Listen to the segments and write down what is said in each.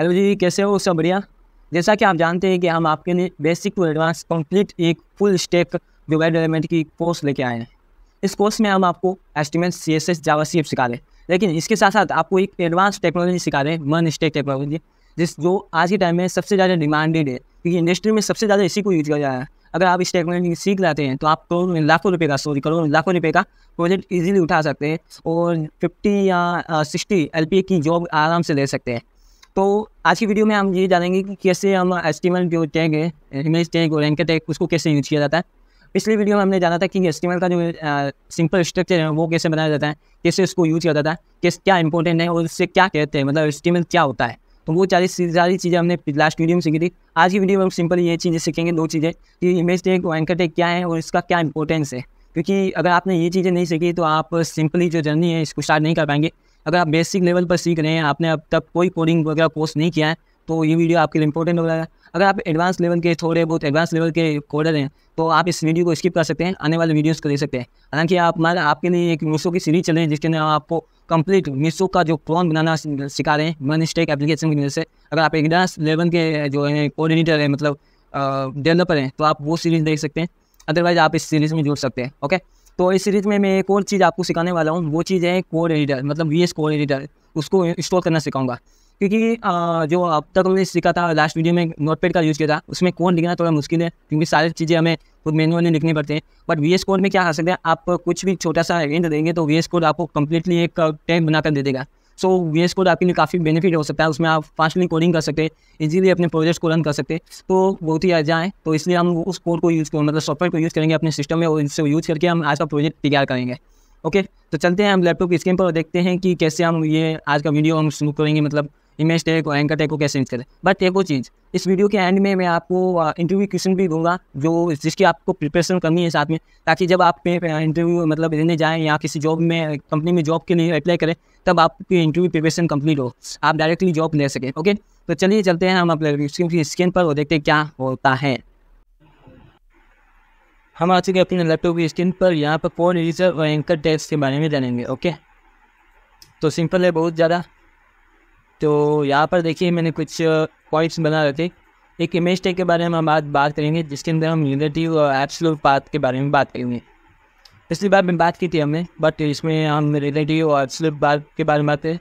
Hello जी, कैसे हो? सब बढ़िया। जैसा कि आप जानते हैं कि हम आपके लिए बेसिक टू एडवांस कंप्लीट एक फुल स्टैक जो वेब डेवलपमेंट की कोर्स लेके आए हैं। इस कोर्स में हम आपको एचटीएमएल, सीएसएस, जावास्क्रिप्ट सिखा रहे हैं, लेकिन इसके साथ साथ आपको एक एडवांस टेक्नोलॉजी सिखा रहे हैं, वन स्टैक टेक्नोलॉजी, जो आज के टाइम में सबसे ज़्यादा डिमांडेड है, क्योंकि इंडस्ट्री में सबसे ज़्यादा इसी को यूज किया जा रहा है। अगर आप इस टेक्नोलॉजी सीख लाते हैं तो आप करोड़ों लाखों रुपये का प्रोजेक्ट इजीली उठा सकते हैं और 50 या 60 LPA की जॉब आराम से ले सकते हैं। तो आज की वीडियो में हम ये जानेंगे कि कैसे हम एचटीएमएल जो टैग है, इमेज टैग और एंकर टैग, उसको कैसे यूज किया जाता है। पिछली वीडियो में हमने जाना था कि एचटीएमएल का जो सिंपल स्ट्रक्चर है वो कैसे बनाया जाता है, कैसे उसको यूज किया जाता है, क्या इंपॉर्टेंट है और उससे क्या कहते हैं, मतलब एचटीएमएल क्या होता है। तो वो सारी चीज़ें हमने लास्ट वीडियो में सीखी थी। आज की वीडियो में हम सिंपल ये चीज़ें सीखेंगे, दो चीज़ें, कि इमेज टैग और एंकर टैग क्या है और इसका क्या इंपॉर्टेंस है। क्योंकि अगर आपने ये चीज़ें नहीं सीखी तो आप सिंपली जो जर्नी है इसको स्टार्ट नहीं कर पाएंगे। अगर आप बेसिक लेवल पर सीख रहे हैं, आपने अब तक कोई कोडिंग वगैरह कोर्स नहीं किया है, तो ये वीडियो आपके लिए इंपॉर्टेंट हो जाएगा। अगर आप एडवांस लेवल के, थोड़े बहुत एडवांस लेवल के कोडर हैं, तो आप इस वीडियो को स्किप कर सकते हैं, आने वाले वीडियोस को देख सकते हैं। हालांकि आपके लिए एक मीशो की सीरीज चले हैं जिसके अंदर आपको कंप्लीट मीशो का जो क्लोन बनाना सिखा रहे हैं वन स्टैक एप्लीकेशन की मदद से। अगर आप एडवांस लेवल के जो है कोड एडिटर है, मतलब डेवलपर हैं, तो आप वो सीरीज़ देख सकते हैं। अदरवाइज आप इस सीरीज़ में जुड़ सकते हैं। ओके, तो इस सीरीज़ में मैं एक और चीज़ आपको सिखाने वाला हूँ। वो चीज़ है कोड एडिटर, मतलब VS कोड एडिटर, उसको इंस्टॉल करना सिखाऊंगा। क्योंकि जो अब तक हमने सीखा था, लास्ट वीडियो में नोटपैड का यूज़ किया था, उसमें कोड लिखना थोड़ा मुश्किल है क्योंकि सारी चीज़ें हमें खुद मैनुअली लिखनी पड़ती हैं। बट VS कोड में क्या कर सकते हैं, आप कुछ भी छोटा सा हिंट देंगे तो VS कोड आपको कम्प्लीटली एक टैग बनाकर दे देगा। सो VS कोड आपके लिए काफ़ी बेनिफिट हो सकता है। उसमें आप फास्टली कोडिंग कर सकते हैं, इजीली अपने प्रोजेक्ट्स को रन कर सकते हैं, तो बहुत ही आसान है। तो इसलिए हम उस कोड को यूज़ करेंगे, मतलब सॉफ्टवेयर को यूज़ करेंगे अपने सिस्टम में, और इससे यूज़ करके हम आज का प्रोजेक्ट तैयार करेंगे। ओके, तो चलते हैं हम लैपटॉप की स्क्रीन पर और देखते हैं कि कैसे हम ये आज का वीडियो हम शुरू करेंगे, मतलब इमेज टैग और एंकर टैग को कैसे यूज करें। बट एक वो चीज़, इस वीडियो के एंड में मैं आपको इंटरव्यू क्वेश्चन भी दूंगा जिसकी आपको प्रिपरेशन करनी है साथ में, ताकि जब आप इंटरव्यू मतलब देने जाएँ या किसी जॉब में, कंपनी में जॉब के लिए अप्लाई करें, तब आपकी इंटरव्यू प्रिपरेशन कंप्लीट हो, आप डायरेक्टली जॉब ले सकें। ओके, तो चलिए चलते हैं हम अपने स्क्रीन पर और देखते हैं क्या होता है। हम आ चुके अपने लैपटॉप की स्क्रीन पर। यहाँ पर कोड एडिटर और एंकर टैग्स के बारे में जानेंगे। ओके, तो सिंपल है बहुत ज़्यादा। तो यहाँ पर देखिए मैंने कुछ पॉइंट्स बना रखे। एक इमेज टैग के बारे में हम आज बात करेंगे, जिसके अंदर हम रिलेटिव और एब्सोल्यूट पाथ के बारे में बात करेंगे। पिछली बार में बात की थी हमने, बट इसमें हम रिलेटिव और एब्सोल्यूट पाथ के बारे में बात करें,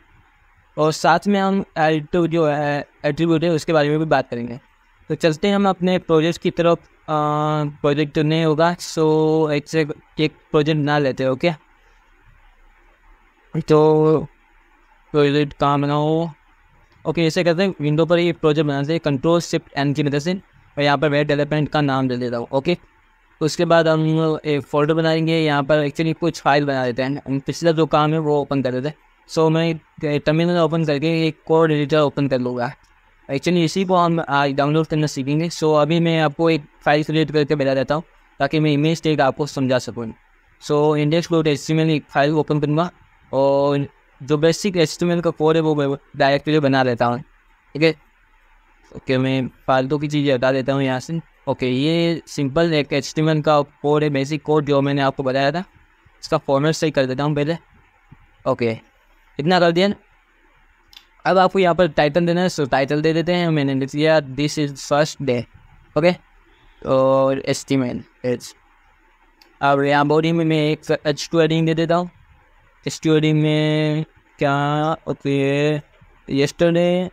और साथ में हम जो है एट्रीब्यूट है उसके बारे में भी बात करेंगे। तो चलते हैं हम अपने प्रोजेक्ट की तरफ। प्रोजेक्ट नहीं होगा, सो एक प्रोजेक्ट बना लेते हैं। ओके, तो प्रोजेक्ट कहाँ बनाओ। ओके, ऐसे करते हैं, विंडो पर ही प्रोजेक्ट बनाते हैं Ctrl+Shift+N की मदद से, और यहाँ पर वेब डेवलपमेंट का नाम दे देता हूँ। ओके, उसके बाद हम एक फोल्डर बनाएंगे। यहाँ पर एक्चुअली कुछ फाइल बना देते हैं, पिछला जो काम है वो ओपन कर देते हैं। सो मैं टर्मिनल ओपन करके एक कोड एडिटर ओपन कर लूँगा। एक्चुअली इसी को हम आज डाउनलोड करना सीखेंगे। सो अभी मैं आपको एक फाइल क्रिएट करके बता देता हूँ ताकि मैं इमेज टैग आपको समझा सकूँ। सो index.html एक फाइल ओपन करूँगा, और जो बेसिक HTML का कोड है वो मैं डायरेक्टली बना लेता हूँ। ठीक है, ओके, मैं फालतू की चीज़ें हटा देता हूँ यहाँ से। ओके, ये सिंपल एक HTML का कोड है, बेसिक कोड जो मैंने आपको बताया था। इसका फॉर्मेट सही कर देता हूँ पहले। ओके, इतना कर दिया। अब आपको यहाँ पर टाइटल देना है, सो टाइटल दे देते हैं। मैंने लिख दिया this is first day. Okay, और HTML अब यहाँ बॉडी में मैं एक H2 हेडिंग दे देता हूँ। H2 हेडिंग में क्या ओके, येस्टरडे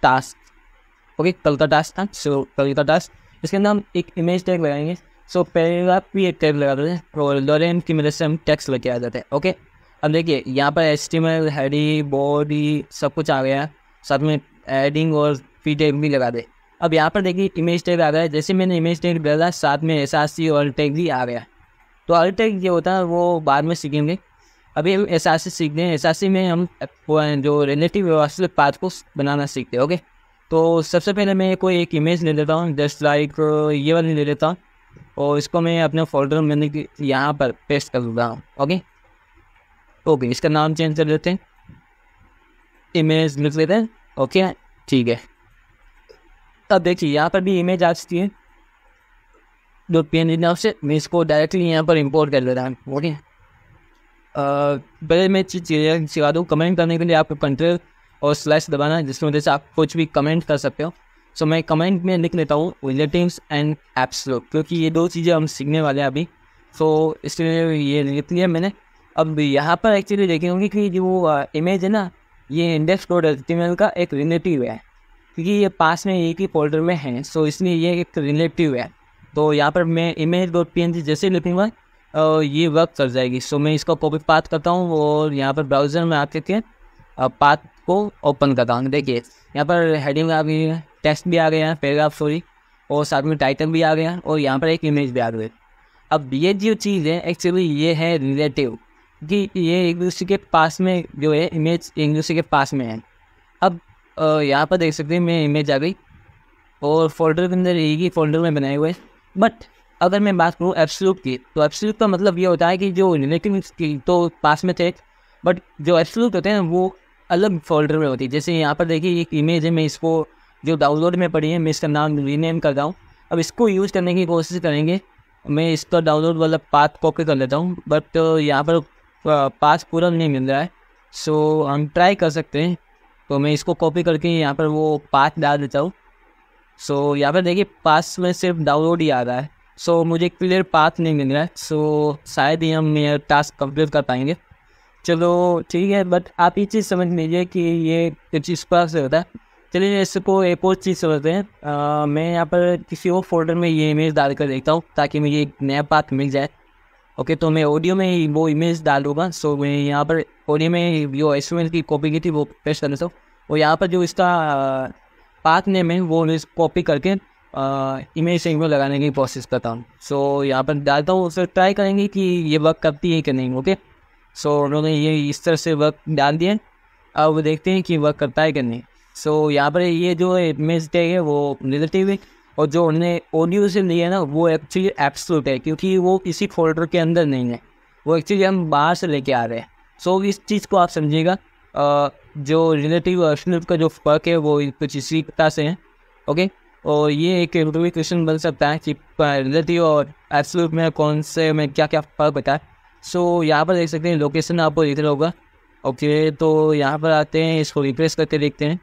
टास्क। ओके, कल का टास्क था, सो कल का टास्क। इसके अंदर हम एक इमेज टैग लगाएंगे। सो पैराग्राफ भी एक टैग लगा देते हैं, और लॉरेन की मदद से हम टेक्स्ट लेके आ जाते हैं। ओके, अब देखिए यहाँ पर HTML, हेडिंग, बॉडी सब कुछ आ गया, साथ में हेडिंग और फी टैग भी लगा दे। अब यहाँ पर देखिए इमेज टैग आ गया है। जैसे मैंने इमेज टैग डाला, साथ में SRC और टैग भी आ गया। तो अल्ट टैग ये होता है वो बाद में सीखेंगे, अभी हम SRC सीखते हैं। SRC में हम जो रिलेटिव व्यवस्थित पाथ को बनाना सीखते हैं। ओके, तो सबसे पहले मैं कोई एक इमेज ले लेता हूँ, जस्ट लाइक ये वाली ले लेता हूँ, और इसको मैं अपने फोल्डर में यहाँ पर पेस्ट कर दूँगा। ओके, ओके, इसका नाम चेंज कर देते हैं, इमेज लिख लेते हैं। ओके, ठीक है। अब देखिए यहाँ पर भी इमेज आ सकती है .png नाम से, मैं इसको डायरेक्टली यहाँ पर इंपोर्ट कर लेता हूँ। ओके, पहले मैं चीज़ सिखा दूँ। कमेंट करने के लिए आप Ctrl और स्लैश दबाना है, जिसकी वजह से आप कुछ भी कमेंट कर सकते हो। सो मैं कमेंट में लिख लेता हूँ रिलेटिव्स एंड एब्सोल्यूट, क्योंकि ये दो चीज़ें हम सीखने वाले हैं अभी। सो इसलिए ये लिख लिया मैंने। अब यहाँ पर एक्चुअली देखेंगे कि जो इमेज है ना, ये index.html का एक रिलेटिव है, क्योंकि ये पास में एक ही फोल्डर में है, सो इसलिए ये एक रिलेटिव है। तो यहाँ पर मैं image.png जैसे लिखूँगा ये वर्क कर जाएगी। सो मैं इसका कॉपी पाथ करता हूँ और यहाँ पर ब्राउज़र में आके के पाथ को ओपन करता हूँ। देखिए यहाँ पर हेडिंग आ गई है, टेक्स्ट भी आ गया है, पैराग्राफ सॉरी, और साथ में टाइटल भी आ गया, और यहाँ पर एक इमेज भी आ गई। अब ये जो चीज़ है एक्चुअली ये है रिलेटिव, कि ये एक दूसरे के पास में जो है इमेज एक दूसरे के पास में है। अब यहाँ पर देख सकते हैं मैं इमेज आ गई और फोल्डर के अंदर एक ही फोल्डर में बनाए हुए। बट अगर मैं बात करूँ एब्सोल्यूट की, तो एब्सोल्यूट का मतलब ये होता है कि जो रिलेटिव की तो पास में थे, बट जो एब्सोल्यूट होते हैं वो अलग फोल्डर में होती है। जैसे यहाँ पर देखिए एक इमेज है, मैं इसको जो डाउनलोड में पड़ी है मैं इसका नाम रीनेम कर रहा हूँ। अब इसको यूज़ करने की कोशिश करेंगे, मैं इसका डाउनलोड वाला पाथ कॉपी कर लेता हूँ, बट यहाँ पर पाथ पूरा नहीं मिल रहा है। सो हम ट्राई कर सकते हैं, तो मैं इसको कॉपी करके यहाँ पर वो पाथ डाल देता हूँ। सो यहाँ पर देखिए पास में सिर्फ डाउनलोड ही आ रहा है, सो मुझे क्लियर पाथ नहीं मिल रहा है। सो शायद ही हम ये टास्क कंप्लीट कर पाएंगे। चलो ठीक है, बट आप ये चीज़ समझ लीजिए कि ये कुछ इस पर से होता है। चलिए इसको एक और चीज़ समझते हैं। मैं यहाँ पर किसी और फोल्डर में ये इमेज डाल कर देखता हूँ ताकि मुझे एक नया पाथ मिल जाए। ओके, तो मैं ऑडियो में वो इमेज डाल दूँगा। सो मैं यहाँ पर ऑडियो में जो HTML की कॉपी की थी वो पेस्ट कर देता हूँ, और यहाँ पर जो इसका पाथ नेम है वो मैं कॉपी करके इमेज से में लगाने की कोशिश करता हूँ। सो यहाँ पर डालता हूँ, उससे ट्राई करेंगे कि ये वर्क करती है कि नहीं। ओके, सो उन्होंने ये इस तरह से वर्क डाल दिया, अब देखते हैं कि वर्क करता है कि नहीं। सो यहाँ पर ये जो इमेज टैग है वो रिलेटिव है, और जो उन्होंने ऑडियो से लिया है ना वो एक्चुअली एब्सोल्यूट है, क्योंकि वो किसी फोल्डर के अंदर नहीं है, वो एक्चुअली हम बाहर से लेके आ रहे हैं। सो इस चीज़ को आप समझिएगा। जो रिलेटिव और एब्सोल्यूट का जो फ़र्क है वो कुछ इसी तरह से है। ओके, और ये एक इंटरव्यू क्वेश्चन बन सकता है कि रिलेटिव और एब्सोल्यूट में कौन से में क्या क्या फ़र्क होता है। सो यहाँ पर देख सकते हैं लोकेशन आपको दिख रहा होगा। ओके, तो यहाँ पर आते हैं, इसको रिप्लेस करके देखते हैं।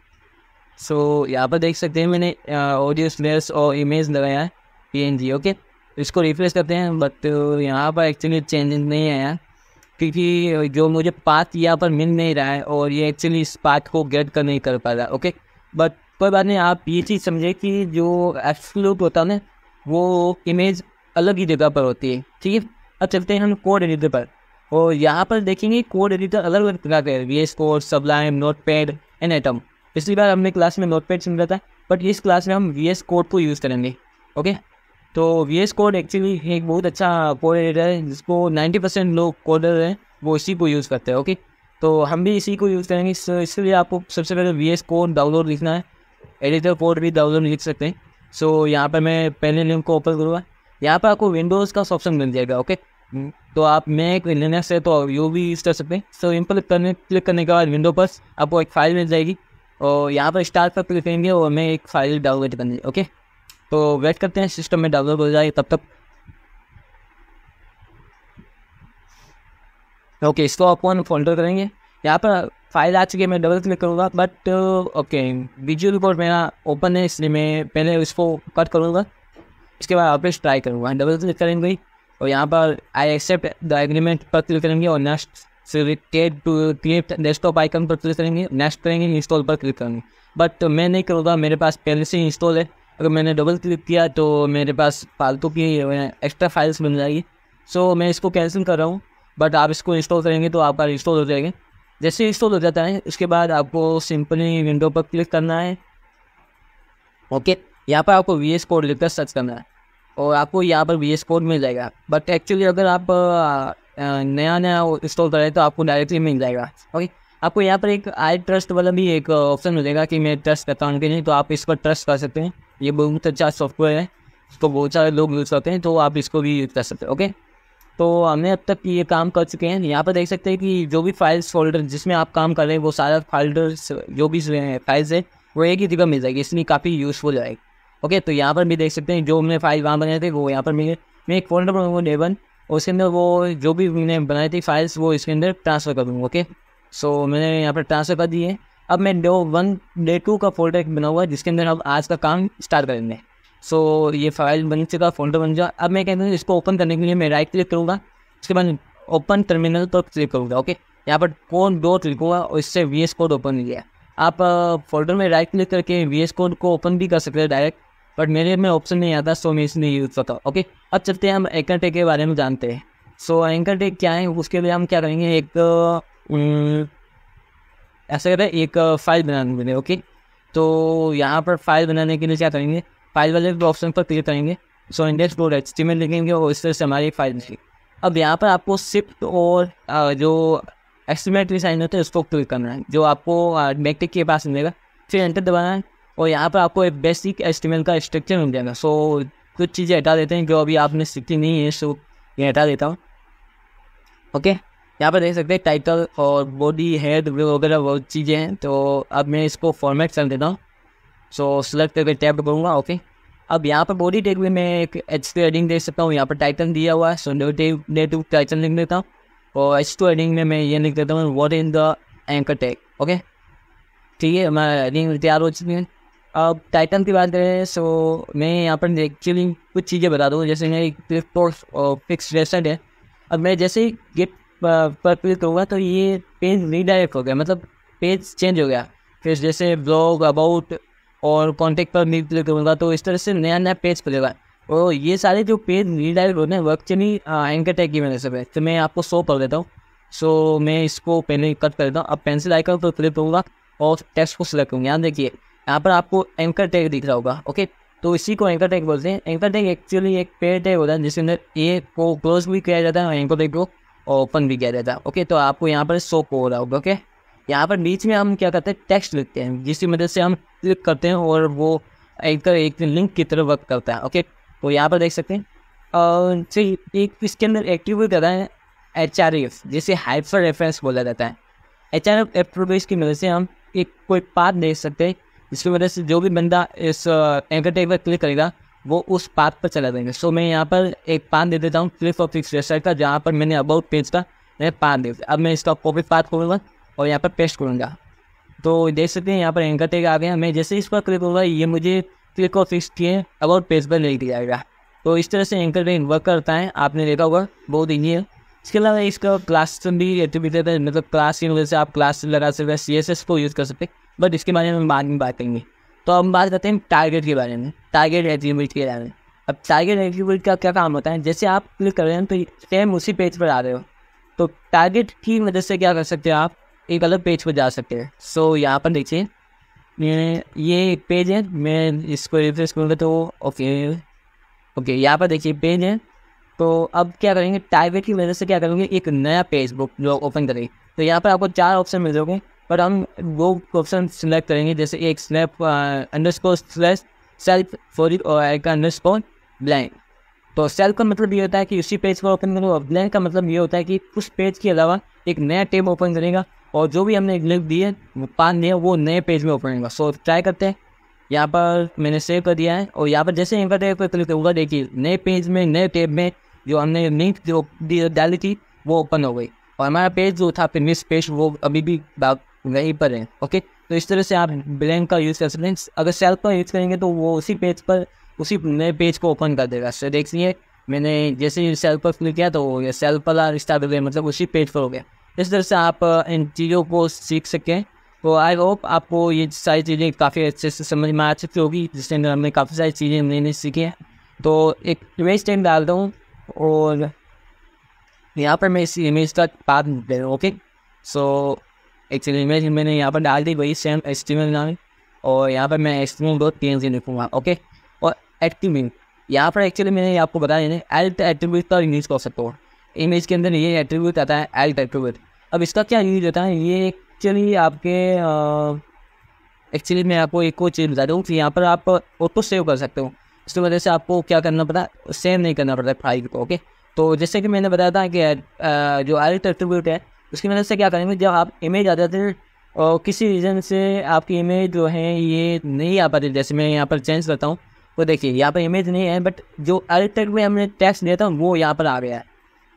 सो यहाँ पर देख सकते हैं मैंने ऑडियो स्लेयर्स और इमेज लगाया है PNG। ओके, इसको रिप्लेस करते हैं, बट यहाँ पर एक्चुअली चेंजेस नहीं आया, क्योंकि जो मुझे पाथ यहाँ पर मिल नहीं रहा है और ये एक्चुअली इस पाथ को गेट कर नहीं कर पा रहा। ओके, बट कोई बात नहीं, आप ये चीज़ समझे कि जो एब्सोल्यूट होता है ना वो इमेज अलग ही जगह पर होती है। ठीक है, अब चलते हैं हम कोड एडिटर पर, और यहाँ पर देखेंगे कोड एडिटर अलग अलग प्रकार के VS code, Sublime, notepad and atom. पिछली बार हमने क्लास में नोटपैड समझा था, बट इस क्लास में हम VS कोड को यूज़ करेंगे। ओके, तो VS कोड एक्चुअली एक बहुत अच्छा कोड एडिटर है जिसको 90% लोग कोडर हैं वो इसी को यूज़ करते हैं। ओके, तो हम भी इसी को यूज़ करेंगे। इसलिए आपको सबसे पहले VS कोड डाउनलोड लिखना है, एडिटर कोड भी डाउनलोड लिख सकते हैं। सो यहाँ पर मैं पहले लिंक को ओपन करूँगा, यहाँ पर आपको विंडोज़ का ऑप्शन मिल जाएगा। ओके, तो आप मैक लिनक्स है तो यू भी यूज़ कर सकते हैं। सो इन पर क्लिक करने के बाद विंडो पर आपको एक फ़ाइल मिल जाएगी, और यहाँ पर स्टार्ट पर क्लिक करेंगे और मैं एक फ़ाइल डाउनलोड करनी है। ओके, तो वेट करते हैं सिस्टम में डाउनलोड हो जाए तब तक। ओके, इसको अपन फोल्डर करेंगे। यहाँ पर फाइल आ चुकी है, मैं डबल क्लिक करूँगा, बट ओके विजुअल रिपोर्ट मेरा ओपन है, इसलिए मैं पहले इसको कट करूँगा, इसके बाद वापस ट्राई करूँगा। डबल क्लिक करेंगे और यहाँ पर आई एक्सेप्ट द एग्रीमेंट पर क्लिक करेंगे और नेक्स्ट क्रिएट डेस्कटॉप आइकन पर क्लिक करेंगे, नेक्स्ट करेंगे, इंस्टॉल पर क्लिक करेंगे। बट मैं नहीं करूँगा, मेरे पास पहले से इंस्टॉल है। अगर मैंने डबल क्लिक किया तो मेरे पास फालतू की एक्स्ट्रा फाइल्स बन जाएगी। सो मैं इसको कैंसिल कर रहा हूँ, बट आप इसको इंस्टॉल करेंगे तो आपका इंस्टॉल हो जाएगा। जैसे इंस्टॉल हो जाता है उसके बाद आपको सिंपली विंडो पर क्लिक करना है। ओके, यहाँ पर आपको VS कोड लिखकर सर्च करना है और आपको यहाँ पर VS कोड मिल जाएगा। बट एक्चुअली अगर आप नया इंस्टॉल करें तो आपको डायरेक्टली मिल जाएगा। ओके, आपको यहाँ पर एक आई ट्रस्ट वाला भी एक ऑप्शन मिलेगा कि मैं ट्रस्ट करता हूँ कि नहीं, तो आप इस पर ट्रस्ट कर सकते हैं। ये बहुत अच्छा सॉफ्टवेयर है, इसको बहुत सारे लोग यूज़ करते हैं, तो आप इसको भी यूज़ कर सकते हैं। ओके, तो हमने अब तक ये काम कर चुके हैं। यहाँ पर देख सकते हैं कि जो भी फाइल्स फोल्डर जिसमें आप काम कर रहे हैं वो सारा फोल्डर्स जो भी फाइल्स है वो एक ही जगह मिल जाएगी, इसलिए काफ़ी यूज़फुल है। ओके, तो यहाँ पर भी देख सकते हैं जो हमने फाइल वहाँ बनाए थे वो यहाँ पर मिले। मैं एक फोल्डर बनाऊँगा Day1, और उसके अंदर वो जो भी मैंने बनाई थी फाइल्स वो इसके अंदर ट्रांसफ़र कर दूँगा। ओके, सो मैंने यहाँ पर ट्रांसफ़र कर दी है। अब मैं डे 2 का फोल्डर एक बना हुआ है जिसके अंदर हम आज का काम स्टार्ट करेंगे। सो ये फाइल बन चुका, फोल्डर बन जाए। अब मैं कहता हूँ इसको ओपन करने के लिए मैं राइट क्लिक करूँगा, उसके बाद ओपन टर्मिनल पर क्लिक करूँगा। ओके, यहाँ पर कोड डॉट लिखूँगा और इससे VS कोड ओपन हो गया। आप फोल्डर में राइट क्लिक करके VS कोड को ओपन भी कर सकते हैं डायरेक्ट, बट मेरे में ऑप्शन नहीं आता, सो मैं इसलिए यूज़ करता हूँ। ओके, अब चलते हैं हम एंकर टैग के बारे में जानते हैं। सो एंकर टैग क्या है, उसके लिए हम क्या करेंगे, ऐसा कहते हैं एक फाइल बनाने के लिए। ओके, तो यहाँ पर फाइल बनाने के लिए क्या करेंगे, फाइल वाले ऑप्शन पर क्लिक करेंगे। सो index.html लिखेंगे और इस तरह से हमारी फाइल लिखेंगे। अब यहाँ पर आपको शिफ्ट और जो एक्सक्लेमेटरी साइन होता है उसको क्लिक करना है, जो आपको मैकटिक के पास मिलेगा, फिर एंटर दबाना है और यहाँ पर आपको एक बेसिक HTML का स्ट्रक्चर मिल जाएगा। सो कुछ चीज़ें हटा देते हैं जो अभी आपने सीखी नहीं है, सो ये हटा देता हूँ। ओके, यहाँ पर देख सकते हैं टाइटल और बॉडी हेड वगैरह बहुत चीज़ें हैं। तो अब मैं इसको फॉर्मेट कर देता हूँ। सो सेलेक्ट करके टैब करूँगा। ओके, अब यहाँ पर बॉडी टैग में मैं एक H2 हेडिंग दे सकता हूँ। यहाँ पर टाइटल दिया हुआ है, सो डे टू टाइटल लिख देता हूँ और H2 हेडिंग में मैं ये लिख देता हूँ what in the anchor tag. Okay, ठीक है, हमारा हेडिंग तैयार हो चुकी है। अब टाइटल की बात करें, सो मैं यहाँ पर एक्चुअली कुछ चीज़ें बता दूँ, जैसे मैं क्लिक कोर्स और फिक्स वेबसाइट है। अब मैं जैसे ही गेट पर क्लिक करूँगा तो ये पेज रीडायरेक्ट हो गया, मतलब पेज चेंज हो गया। फिर जैसे ब्लॉग, अबाउट और कॉन्टैक्ट पर मैं क्लिक करूँगा तो इस तरह से नया नया पेज खुलेगा। और ये सारे जो पेज रीडायरेक्ट होते हैं वो एक्चुअली एंकर टैग की वजह से है। तो मैं आपको शो कर देता हूँ। सो मैं इसको पहले कट कर देता हूँ। अब पेंसिल आइकन पर क्लिक करूँगा और टेक्स्ट को सिलेक्ट करूँगा। यहाँ देखिए, यहाँ पर आपको एंकर टैग दिख रहा होगा। ओके, तो इसी को एंकर टैग बोलते हैं। एंकर टैग एक्चुअली एक पेज टैग होता है जिसके अंदर ए को क्लोज भी किया जाता है और एंकर टैग को ओपन भी किया जाता है। ओके, तो आपको यहाँ पर शो हो रहा होगा। ओके, यहाँ पर बीच में हम क्या करते हैं, टेक्स्ट लिखते हैं जिसकी मदद से हम क्लिक करते हैं और वो एक लिंक की तरह वर्क करता है। ओके, तो यहाँ पर देख सकते हैं एक इसके अंदर एक्टिवेट करता है HRF, जिसे हाइपर रेफरेंस बोला जाता है। HRF एट्रीब्यूट्स की मदद से हम एक कोई पाथ देख सकते हैं जिसकी वजह से जो भी बंदा इस एंकर टैग पर क्लिक करेगा वो उस पाथ पर चला जाएगा। सो मैं यहाँ पर एक पाथ दे देता हूँ क्लिक और फिक्स वेबसाइट का, जहाँ पर मैंने अबाउट पेज का मैं पाथ दे दिया। अब मैं इसका कॉपी पाथ करूँगा और यहाँ पर पेस्ट करूँगा तो देख सकते हैं यहाँ पर एंकर टैग आ गया। मैं जैसे इस पर क्लिक होगा ये मुझे क्लिक और फिक्स किए अबाउट पेज पर ले दिया जाएगा। तो इस तरह से एंकर टैग वर्क करता है, आपने देखा होगा, बहुत ईजी है। इसके अलावा इसका क्लास भी एट्रीब्यूट है, मतलब क्लास की वजह से आप क्लास लगा सकते हैं, CSS को यूज़ कर सकते हैं, बट इसके बारे में हम बाद में बात करेंगे। तो हम बात करते हैं टारगेट के बारे में, टारगेट एट्रीब्यूट के बारे में। अब टारगेट एट्रीब्यूट का क्या काम होता है, जैसे आप क्लिक कर रहे हैं तो सेम उसी पेज पर आ रहे हो, तो टारगेट की वजह से क्या कर सकते हैं, आप एक अलग पेज पर जा सकते हैं। सो यहाँ पर देखिए ये एक पेज है, मैं इसको रिफ्रेश करूँगा तो ओके यहाँ पर देखिए पेज है। तो अब क्या करेंगे, टारगेट की वजह से क्या करेंगे, एक नया पेज बुक जो ओपन करेंगे। तो यहाँ पर आपको 4 ऑप्शन मिल जाएंगे, पर हम वो ऑप्शन सिलेक्ट करेंगे, जैसे एक snap underscore slash self for it और एक अंडरस्कोर ब्लैंक। तो सेल्फ का मतलब ये होता है कि उसी पेज को ओपन करो और ब्लैंक का मतलब ये होता है कि उस पेज के अलावा एक नया टैब ओपन करेगा और जो भी हमने लिंक दिए पाथ दिया वो नए पेज में ओपन होगा। सो ट्राई करते हैं। यहाँ पर मैंने सेव कर दिया है और यहाँ पर जैसे एंकर टैग पर क्लिक करूँगा, देखिए नए पेज में नए टैब में जो हमने लिंक जो डाली थी वो ओपन हो गई और हमारा पेज जो था फिनिश पेज वो अभी भी वहीं पर है। ओके, तो इस तरह से आप ब्लैंक का यूज़ कर सकते हैं। अगर सेल्फ का यूज़ करेंगे तो वो उसी पेज पर उसी नए पेज को ओपन कर देगा। सो देखिए मैंने जैसे ही सेल्फ पर क्लिक किया तो ये सेल्फ वाला स्टार्ट हो गया, मतलब उसी पेज पर हो गया। इस तरह से आप इन चीज़ों को सीख सकें। तो आई होप आपको ये सारी चीज़ें काफ़ी अच्छे से समझ में आ चुकी होगी, जिसके अंदर हमने काफ़ी सारी चीज़ें नई सीखी हैं। तो एक इमेज टैग डालता हूँ और यहाँ पर मैं इस इमेज का पाथ दे रहा हूँ। ओके, सो एक्चुअली इमेज मैंने यहाँ पर डाल दी, वही सेम HTML नाम, और यहाँ पर मैं HTML.png लिखूँगा। ओके, और एट्रीब्यूट यहाँ पर एक्चुअली मैंने आपको बताया नहीं, एल्ट एट्रीब्यूट का यूज़ कर सकते हो। इमेज के अंदर ये एट्रीब्यूट आता है एल्ट एट्रीब्यूट। अब इसका क्या यूज होता है, ये एक्चुअली आपके एक्चुअली मैं आपको एक और चीज़ बता दूँ कि यहाँ पर आप ऑटो सेव कर सकते हो। इसकी वजह से आपको क्या करना पड़ता है, सेव नहीं करना पड़ता है फाइल को। ओके, तो जैसे कि मैंने बताया था कि जो एल्ट एट्रीब्यूट है उसकी वजह से क्या करेंगे, जब आप इमेज आ जाते हैं और किसी रीज़न से आपकी इमेज जो है ये नहीं आ पाती, जैसे मैं यहाँ पर चेंज करता हूँ तो देखिए यहाँ पर इमेज नहीं है, बट जो एल्ट टैग में हमने टेक्स्ट दिया था वो यहाँ पर आ गया है।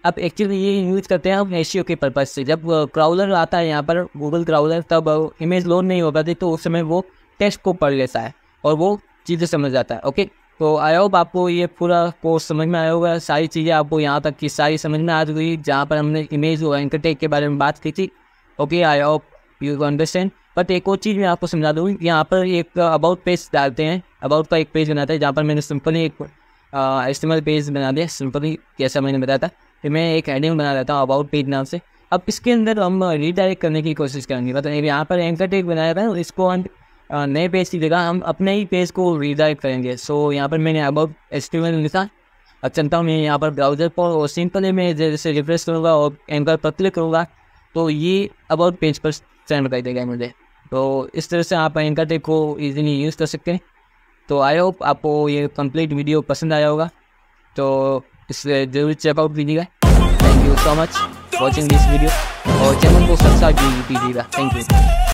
अब एक्चुअली ये यूज़ करते हैं हम एसईओ के पर्पज़ से। जब क्राउलर आता है यहाँ पर गूगल क्राउलर, तब इमेज लोड नहीं हो पाती, तो उस समय वो टेक्स्ट को पढ़ लेता है और वो चीज़ें समझ जाता है। ओके, तो आई होप आपको ये पूरा कोर्स समझ में आया होगा। सारी चीज़ें आपको यहाँ तक की सारी समझ में आ गई, जहाँ पर हमने इमेज और एंकर टैग के बारे में बात की थी। Okay, I hope you understand. But एक और चीज़ मैं आपको समझा दूँ, यहाँ पर एक अबाउट पेज डालते हैं, अबाउट का एक पेज बनाते हैं, जहाँ पर मैंने सिंपली एक HTML पेज बना दिया, सिंपली जैसा मैंने बताया था। फिर मैं एक हेडिंग बना देता हूँ अबाउट पेज नाम से। अब इसके अंदर हम रीडायरेक्ट करने की कोशिश करेंगे। मतलब यहाँ पर एंकर टैग बनाया था, इसको हम नए पेज की जगह हम अपने ही पेज को रीडायरेक्ट करेंगे। सो यहाँ पर मैंने अबाउट HTML लिखा। अब चलता हूँ मैं यहाँ पर ब्राउज़र पर और सिंपली मैं जैसे रिफ्रेश करूँगा और एंकर पर क्लिक करूँगा तो ये अबाउट पेज पर सेंड कर देगा मुझे। तो इस तरह से आप एंकर टैग को ईजिली यूज़ कर सकते हैं। तो आई होप आपको ये कंप्लीट वीडियो पसंद आया होगा, तो इसे जरूर चेकआउट कीजिएगा। Thank you so much watching this video और चैनल को सब्सक्राइब कीजिएगा। Thank you.